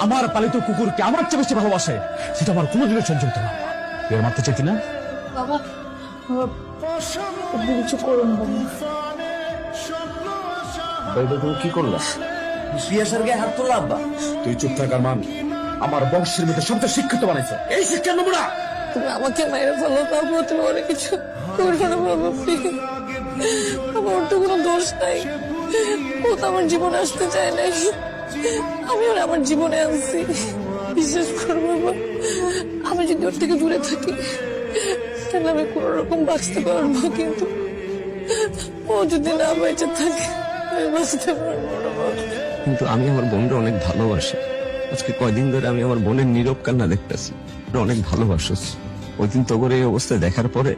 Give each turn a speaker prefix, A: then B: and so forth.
A: আমার পালিত কুকুরকে আমার চেয়ে বেশি ভালোবাসে, সেটা আমার কোনোদিনও সহ্য হতো না। তুই আর মারতে চাইতি না?
B: বাবা, আপনি কিছু করুন বাবা।
A: তুমি কি করলা?
C: পিয়াসার গায়ে হাত তোলা আব্বা।
A: তুই চুপ থাকার মান। আমার বংশের মধ্যে সবচেয়ে শিক্ষিত বানাইছে, এই শিক্ষার নমুনা।
B: তুমি আমাকে মেরে ফেলো, তারপর তুমি অনেক কিছু করবে না বাবা, প্লিজ। আমার তো কোনো দোষ নাই, ও তো আমার জীবনে আসতে চায় নাই, আমি ওর আমার জীবনে আনছি। বিশ্বাস করো বাবা, আমি যদি ওর থেকে দূরে থাকি তাহলে আমি কোন রকম বাঁচতে পারবো, কিন্তু ও যদি না বেঁচে থাকে আমি বাঁচতে পারবো না বাবা।
D: কিন্তু আমি আমার বোনকে অনেক ভালোবাসি। আজকে কয়দিন ধরে আমি আমার বোনের নীরব কান্না দেখতেছি। অনেক ভালোবাসো। ওই দিন তো করে এই অবস্থায় দেখার পরে